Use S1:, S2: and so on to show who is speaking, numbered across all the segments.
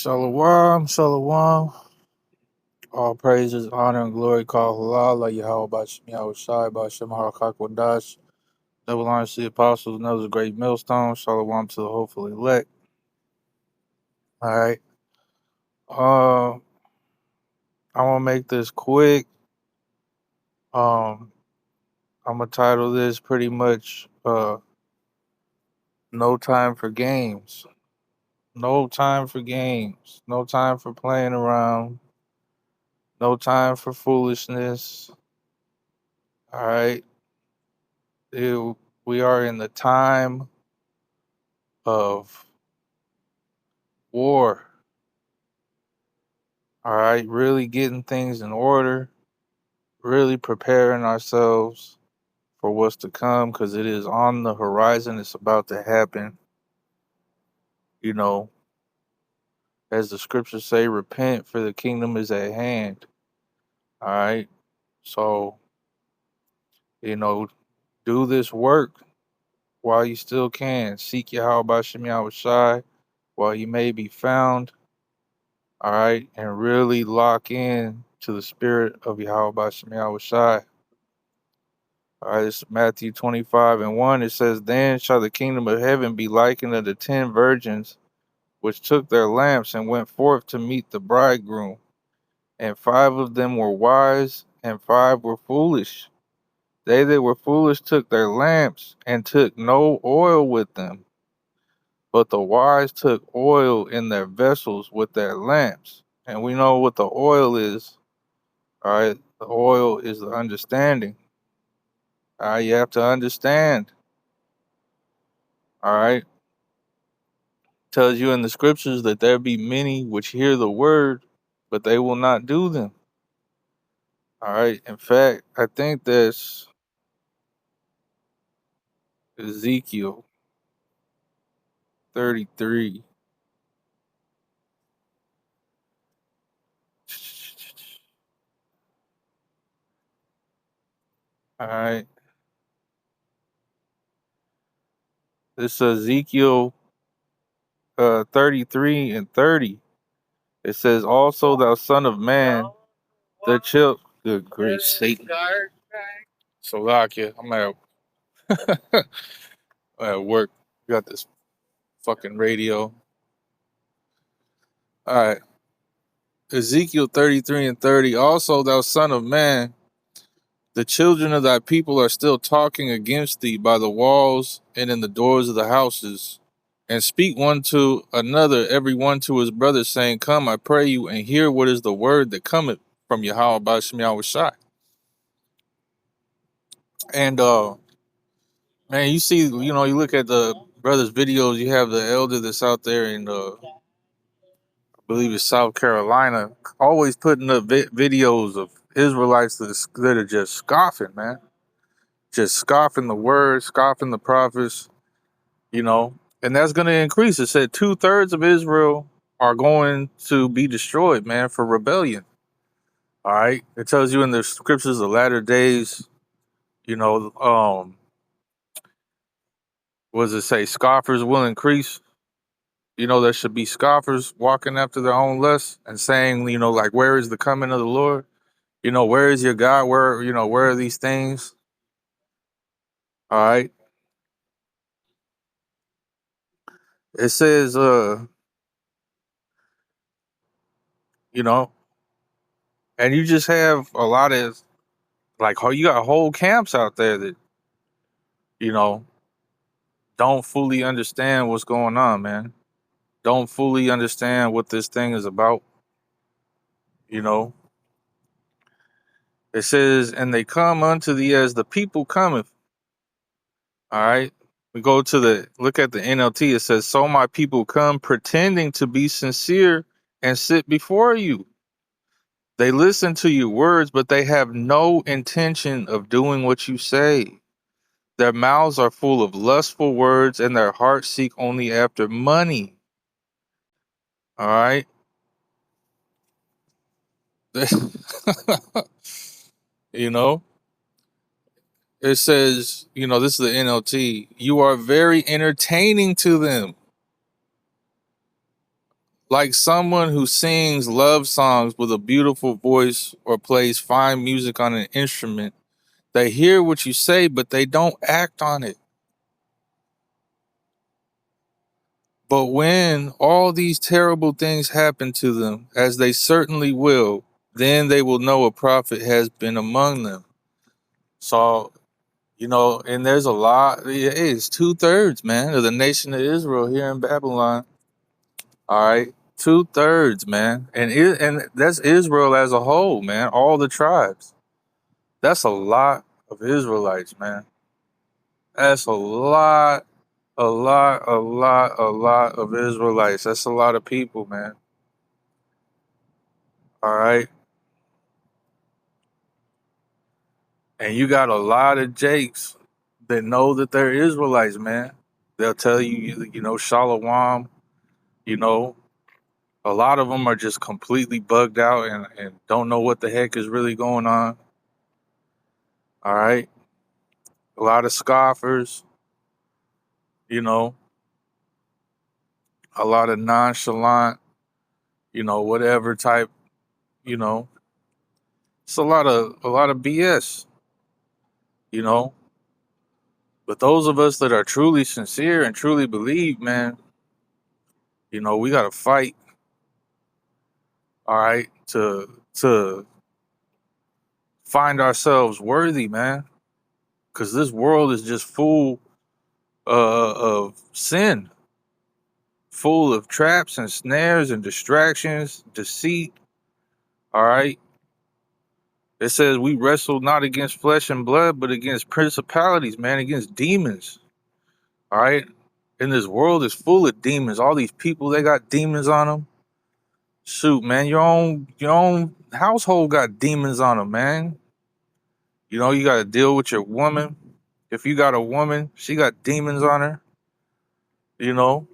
S1: Shalom, shalom. All praises, honor, and glory call halal, Yahweh Bashim Yahweh Shai, Bashim Harakak double honor to the apostles, another great millstone. Shalom to the hopefully elect. All right. I want to make this quick. Um, I'm going to title this pretty much No Time for Games. No time for games. No time for playing around. No time for foolishness. All right. We are in the time of war. All right, really getting things in order, really preparing ourselves for what's to come because it is on the horizon. It's about to happen. You know, as the scriptures say, repent for the kingdom is at hand. All right, so, do this work while you still can. Seek Yahweh Bashim Yahweh Shai while you may be found. All right, and really lock in to the spirit of Yahweh Bashim Yahweh Shai. All right, it's Matthew 25:1. It says, Then shall the kingdom of heaven be likened unto 10 virgins, which took their lamps and went forth to meet the bridegroom. And 5 of them were wise, and 5 were foolish. They that were foolish took their lamps, and took no oil with them. But the wise took oil in their vessels with their lamps. And we know what the oil is. All right, the oil is the understanding. All right, you have to understand. All right. Tells you in the scriptures that there be many which hear the word, but they will not do them. All right. In fact, I think that's Ezekiel 33. All right. This Ezekiel 33:30. It says, Also, thou son of man, the chill. Good grace, Satan. Slovakia. I'm at work. Got this fucking radio. All right. Ezekiel 33:30. Also, thou son of man, the children of thy people are still talking against thee by the walls and in the doors of the houses, and speak one to another, every one to his brother, saying, Come, I pray you, and hear what is the word that cometh from Yahweh Bashim Yahweh Shai. And man, you see, you look at the brothers' videos, you have the elder that's out there in I believe it's South Carolina, always putting up videos of Israelites that are just scoffing, man. Just scoffing the word, scoffing the prophets, and that's going to increase. It said 2/3 of Israel are going to be destroyed, man, for rebellion. All right. It tells you in the scriptures the latter days, you know, what does it say? Scoffers will increase. There should be scoffers walking after their own lusts and saying, like, where is the coming of the Lord? Where is your God? Where are these things? All right. It says, you know, and you just have a lot of, like, you got whole camps out there that, you know, don't fully understand what's going on, man. Don't fully understand what this thing is about. You know, it says, and they come unto thee as the people cometh. All right. We go to look at the NLT. It says, so my people come pretending to be sincere and sit before you. They listen to your words, but they have no intention of doing what you say. Their mouths are full of lustful words, and their hearts seek only after money. All right. you know, it says, this is the NLT. You are very entertaining to them. Like someone who sings love songs with a beautiful voice or plays fine music on an instrument. They hear what you say, but they don't act on it. But when all these terrible things happen to them, as they certainly will, then they will know a prophet has been among them. So, and there's a lot. It's 2/3, man, of the nation of Israel here in Babylon. All right, 2/3, man, and that's Israel as a whole, man. All the tribes. That's a lot of Israelites, man. That's a lot of Israelites. That's a lot of people, man. All right. And you got a lot of Jakes that know that they're Israelites, man. They'll tell you, Shalom, you know, a lot of them are just completely bugged out and don't know what the heck is really going on. All right. A lot of scoffers, you know, a lot of nonchalant, whatever type, you know, it's a lot of BS, you know. But those of us that are truly sincere and truly believe, man, we gotta fight, all right, to find ourselves worthy, man. Cause this world is just full of sin, full of traps and snares and distractions, deceit. All right. It says we wrestle not against flesh and blood, but against principalities, man, against demons. All right. And this world is full of demons. All these people, they got demons on them. Shoot, man, your own household got demons on them, man. You got to deal with your woman. If you got a woman, she got demons on her. You know,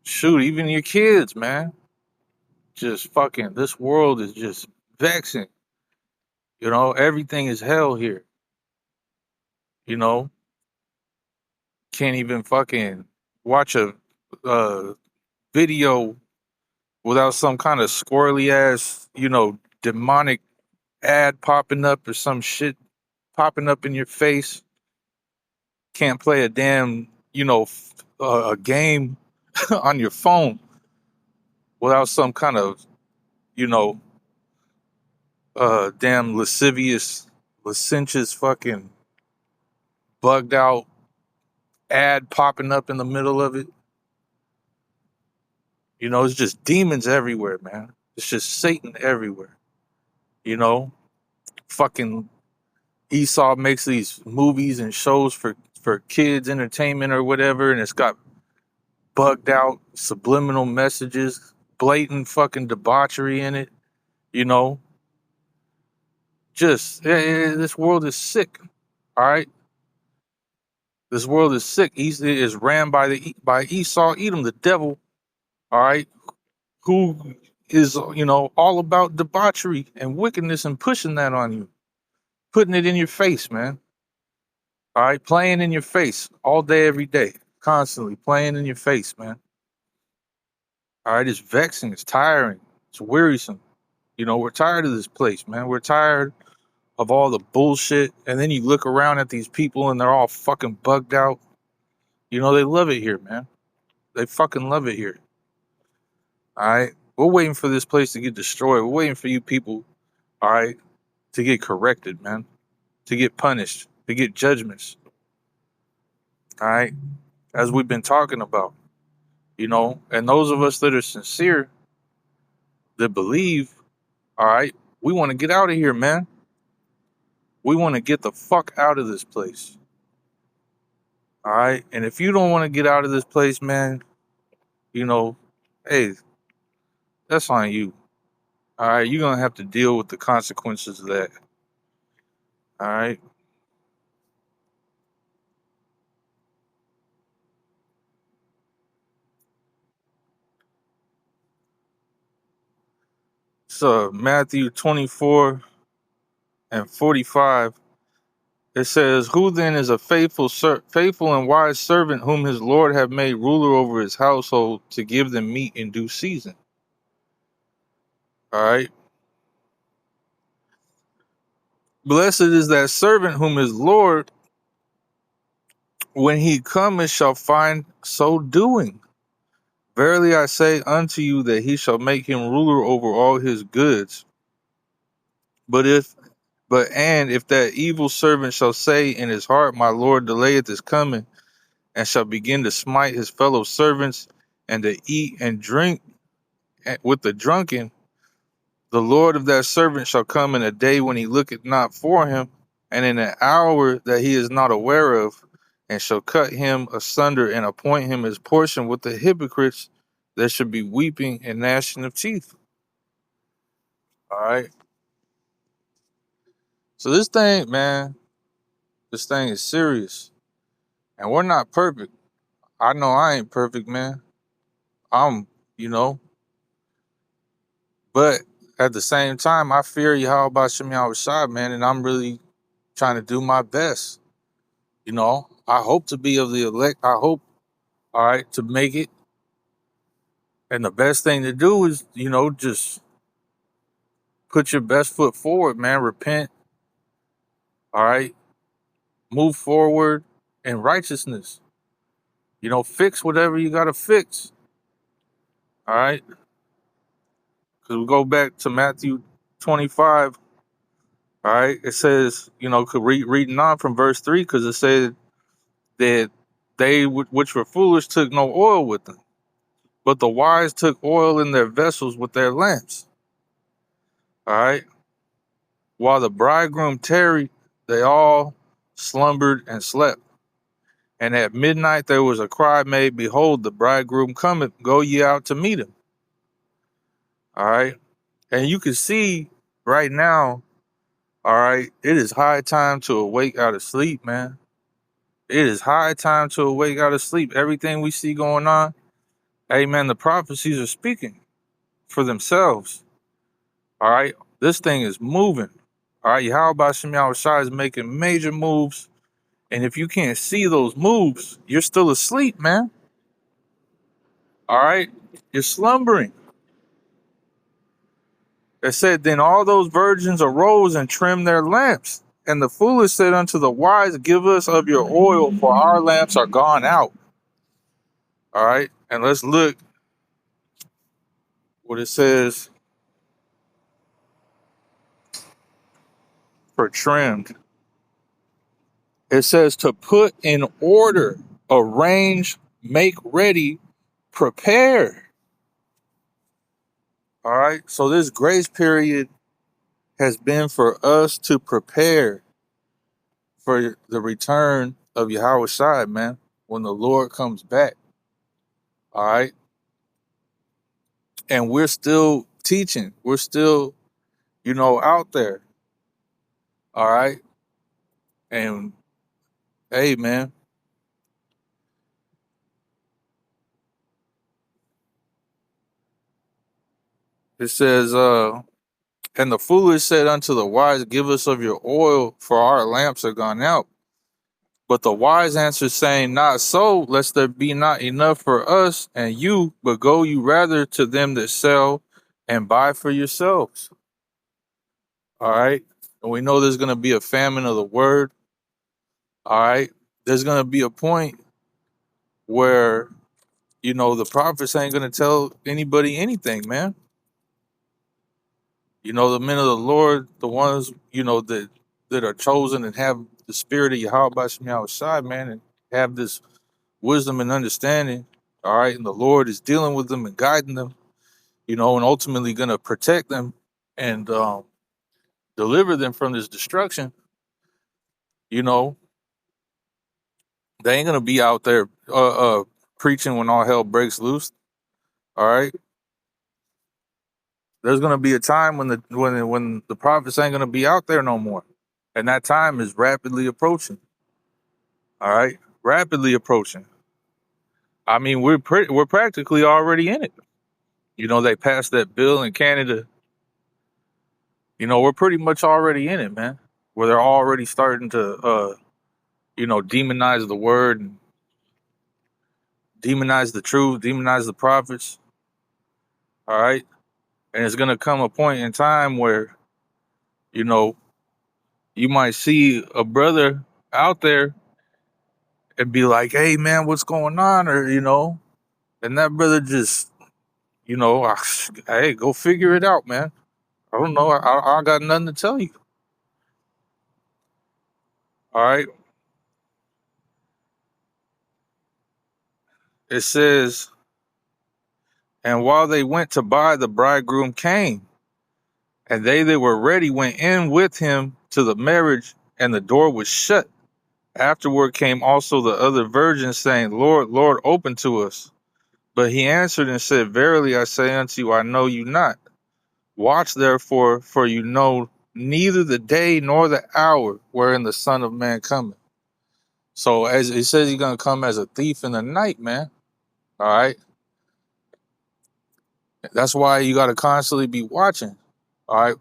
S1: shoot, even your kids, man. Just fucking, this world is just vexing. Everything is hell here. You know, can't even fucking watch a uh, video without some kind of squirrely ass, demonic ad popping up or some shit popping up in your face. Can't play a damn, a game on your phone without some kind of, you know, damn licentious fucking bugged out ad popping up in the middle of it. It's just demons everywhere, man. It's just Satan everywhere. You know, fucking Esau makes these movies and shows for kids entertainment or whatever, and it's got bugged out subliminal messages, blatant fucking debauchery in it. You know, this world is sick. All right, this world is sick. It is ran by Esau, Edom, the devil. All right, who is all about debauchery and wickedness and pushing that on you, putting it in your face, man. All right, playing in your face all day, every day, constantly playing in your face, man. All right, it's vexing, it's tiring, it's wearisome. We're tired of this place, man. We're tired of all the bullshit. And then you look around at these people and they're all fucking bugged out. They love it here, man. They fucking love it here. All right. We're waiting for this place to get destroyed. We're waiting for you people, all right, to get corrected, man, to get punished, to get judgments. All right. As we've been talking about, and those of us that are sincere, that believe, all right, we want to get out of here, man. We want to get the fuck out of this place. All right. And if you don't want to get out of this place, man, you know, hey, that's on you. All right. You're going to have to deal with the consequences of that. All right. So, Matthew 24 and 45. It says, "Who then is a faithful and wise servant whom his Lord have made ruler over his household to give them meat in due season?" All right. "Blessed is that servant whom his Lord, when he cometh, shall find so doing. Verily I say unto you that he shall make him ruler over all his goods. But if that evil servant shall say in his heart, My Lord delayeth his coming, and shall begin to smite his fellow servants, and to eat and drink with the drunken, the Lord of that servant shall come in a day when he looketh not for him, and in an hour that he is not aware of, and shall cut him asunder and appoint him his portion with the hypocrites. There should be weeping and gnashing of teeth." All right. So this thing, man, this thing is serious. And we're not perfect. I know I ain't perfect, man. I'm, you know, but at the same time, I fear Yahweh Shem Shai, man, and I'm really trying to do my best. I hope to be of the elect. I hope, all right, to make it. And the best thing to do is, just put your best foot forward, man. Repent, all right, move forward in righteousness. Fix whatever you got to fix, all right? Because we go back to Matthew 25, all right? It says, reading on from verse 3, because it said that they which were foolish took no oil with them, but the wise took oil in their vessels with their lamps, all right? While the bridegroom tarried, they all slumbered and slept. And at midnight there was a cry made, Behold, the bridegroom cometh, go ye out to meet him. All right. And you can see right now, all right, it is high time to awake out of sleep, man. It is high time to awake out of sleep. Everything we see going on, hey, man, the prophecies are speaking for themselves. All right. This thing is moving. All right. Yahweh Shem Shai is making major moves. And if you can't see those moves, you're still asleep, man. All right. You're slumbering. It said, Then all those virgins arose and trimmed their lamps. And the foolish said unto the wise, Give us of your oil, for our lamps are gone out. All right. And let's look what it says for trimmed. It says to put in order, arrange, make ready, prepare. All right. So this grace period has been for us to prepare for the return of Yahweh Shai, man, when the Lord comes back. All right. And we're still teaching. We're still, out there. All right. And hey, man, it says, and the foolish said unto the wise, Give us of your oil, for our lamps are gone out. But the wise answered, saying, Not so, lest there be not enough for us and you, but go you rather to them that sell and buy for yourselves. All right. And we know there's going to be a famine of the word. All right. There's going to be a point where, the prophets ain't going to tell anybody anything, man. The men of the Lord, the ones, that are chosen and have the spirit of Yahweh Shem Shai, man, and have this wisdom and understanding. All right. And the Lord is dealing with them and guiding them, and ultimately going to protect them and deliver them from this destruction. They ain't going to be out there preaching when all hell breaks loose. All right. There's going to be a time when the prophets ain't going to be out there no more. And that time is rapidly approaching. All right. Rapidly approaching. I mean, we're practically already in it. They passed that bill in Canada. We're pretty much already in it, man. where they're already starting to, demonize the word and demonize the truth, demonize the prophets. All right. And it's going to come a point in time where, you know, you might see a brother out there and be like, hey, man, what's going on? Or, and that brother just, hey, go figure it out, man. I don't know. I got nothing to tell you. All right. It says, and while they went to buy, the bridegroom came, and they that were ready went in with him to the marriage, and the door was shut. Afterward came also the other virgins, saying, Lord, Lord, open to us. But he answered and said, Verily I say unto you, I know you not. Watch therefore, for you know neither the day nor the hour wherein the Son of Man cometh. So as it says, he's gonna come as a thief in the night, man. All right. That's why you gotta constantly be watching. All right.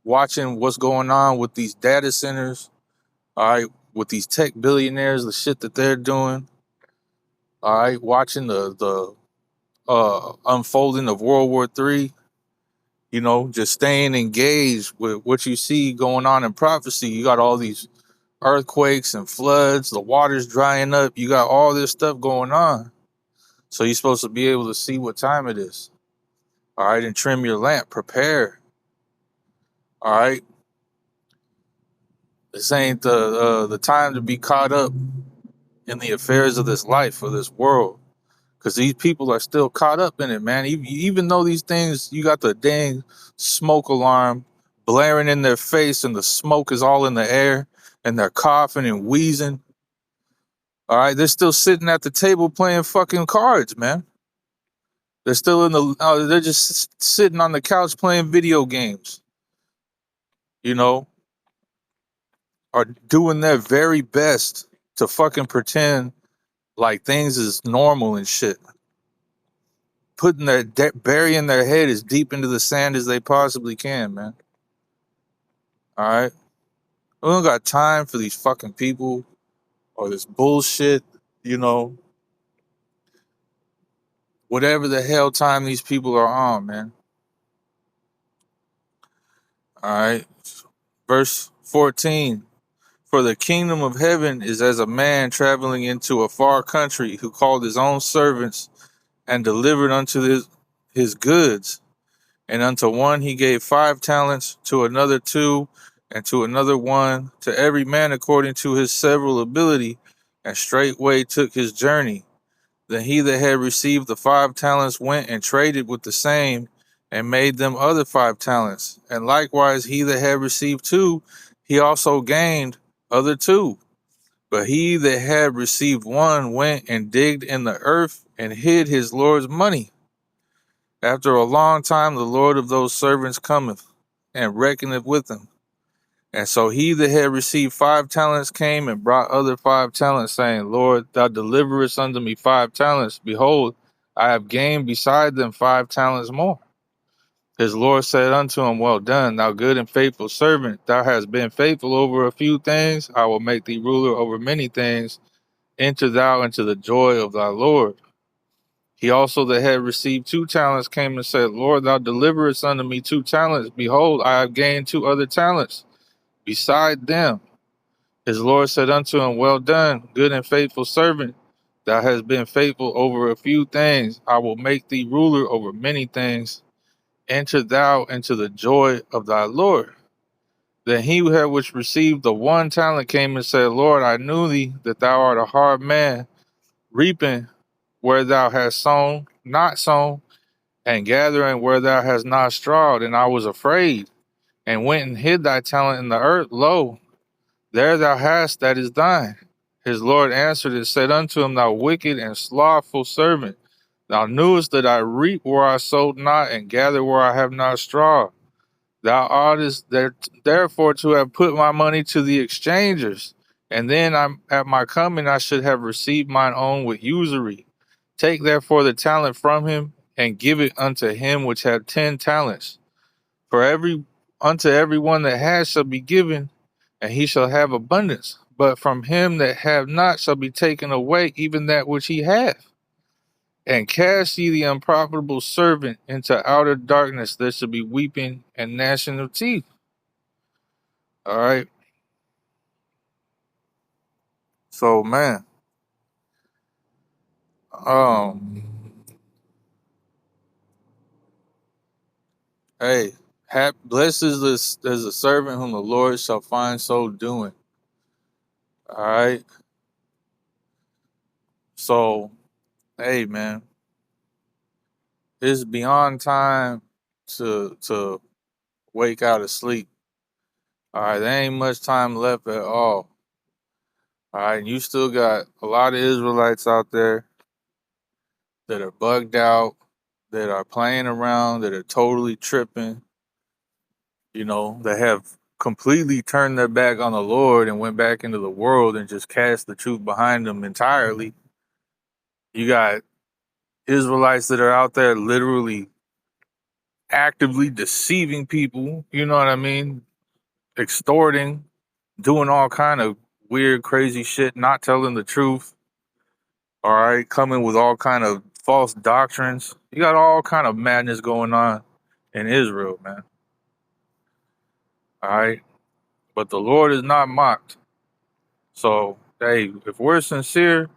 S1: Watching what's going on with these data centers. All right, with these tech billionaires, the shit that they're doing. All right, watching the unfolding of World War III. Just staying engaged with what you see going on in prophecy. You got all these earthquakes and floods, the water's drying up. You got all this stuff going on. So you're supposed to be able to see what time it is. All right, and trim your lamp, prepare. All right. This ain't the time to be caught up in the affairs of this life, of this world. Because these people are still caught up in it, man. Even though these things, you got the dang smoke alarm blaring in their face and the smoke is all in the air and they're coughing and wheezing. All right, they're still sitting at the table playing fucking cards, man. They're still they're just sitting on the couch playing video games, are doing their very best to fucking pretend like things is normal and shit. Putting burying their head as deep into the sand as they possibly can, man. All right. We don't got time for these fucking people or this bullshit, whatever the hell time these people are on, man. All right. Verse 14. For the kingdom of heaven is as a man traveling into a far country, who called his own servants and delivered unto his goods. And unto one he gave 5 talents, to another 2, and to another 1, to every man according to his several ability, and straightway took his journey. Then he that had received the 5 talents went and traded with the same, and made them other 5 talents. And likewise he that had received 2, he also gained other 2. But he that had received 1 went and digged in the earth, and hid his Lord's money. After a long time, the Lord of those servants cometh, and reckoneth with them. And so he that had received 5 talents came and brought other 5 talents, saying, Lord, thou deliverest unto me 5 talents. Behold, I have gained beside them 5 talents more. His Lord said unto him, Well done, thou good and faithful servant. Thou hast been faithful over a few things. I will make thee ruler over many things. Enter thou into the joy of thy Lord. He also that had received 2 talents came and said, Lord, thou deliverest unto me 2 talents. Behold, I have gained 2 other talents beside them. His Lord said unto him, Well done, good and faithful servant. Thou hast been faithful over a few things. I will make thee ruler over many things. Enter thou into the joy of thy Lord. Then he which received the 1 talent came and said, Lord, I knew thee that thou art a hard man, reaping where thou hast not sown, and gathering where thou hast not strawed. And I was afraid, and went and hid thy talent in the earth. Lo, there thou hast that is thine. His Lord answered and said unto him, Thou wicked and slothful servant, thou knewest that I reap where I sowed not, and gather where I have not strawed. Thou oughtest therefore to have put my money to the exchangers, and then at my coming I should have received mine own with usury. Take therefore the talent from him, and give it unto him which had 10 talents. For unto every one that has shall be given, and he shall have abundance. But from him that have not shall be taken away even that which he hath. And cast ye the unprofitable servant into outer darkness, there shall be weeping and gnashing of teeth. All right. So, man, um, hey, blessed is the servant whom the Lord shall find so doing. All right. So, hey, man, it's beyond time to wake out of sleep. All right, there ain't much time left at all. All right, and you still got a lot of Israelites out there that are bugged out, that are playing around, that are totally tripping, that have completely turned their back on the Lord and went back into the world and just cast the truth behind them entirely. You got Israelites that are out there literally actively deceiving people, you know what I mean? Extorting, doing all kind of weird, crazy shit, not telling the truth. All right, coming with all kind of false doctrines. You got all kind of madness going on in Israel, man. All right, but the Lord is not mocked. So, hey, if we're sincere,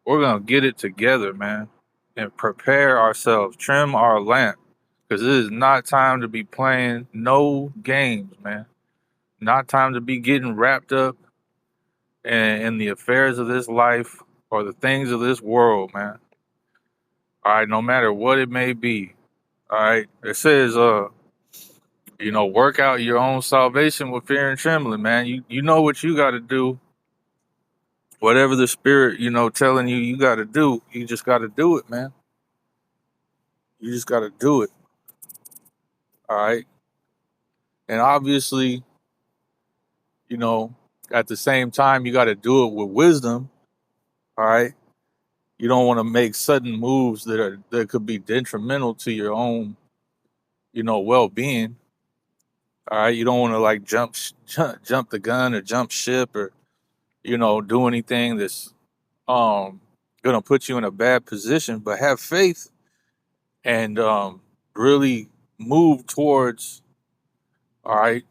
S1: we're gonna get it together, man, and prepare ourselves, trim our lamp, because it is not time to be playing no games, man. Not time to be getting wrapped up in the affairs of this life or the things of this world, man. All right, no matter what it may be. All right, it says, work out your own salvation with fear and trembling, man. You know what you got to do. Whatever the spirit, telling you got to do, you just got to do it, man. You just got to do it. All right, and obviously, you know, at the same time, you got to do it with wisdom. All right, you don't want to make sudden moves that could be detrimental to your own, well being. All right, you don't want to like jump the gun or jump ship or do anything that's gonna put you in a bad position. But have faith and really move towards all right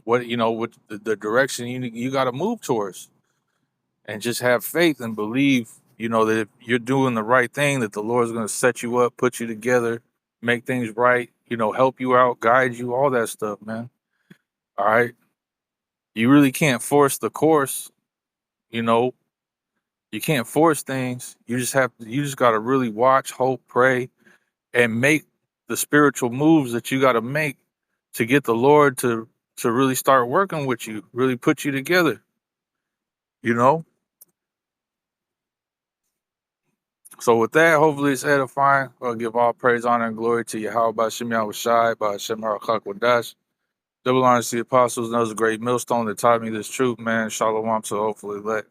S1: what the direction you got to move towards, and just have faith and believe that if you're doing the right thing, that the Lord's going to set you up, put you together, make things right, help you out, guide you, all that stuff, man. All right, you really can't force the course. you know you can't force things. You just got to really watch, hope, pray, and make the spiritual moves that you got to make to get the Lord to really start working with you, really put you together. You know. So with that, hopefully it's edifying. I'll give all praise, honor, and glory to Yahweh by Shem Yahweh Shai, by Shem Wadash. Double honor to the apostles, and that was a great millstone that taught me this truth, man. Shalom to hopefully let.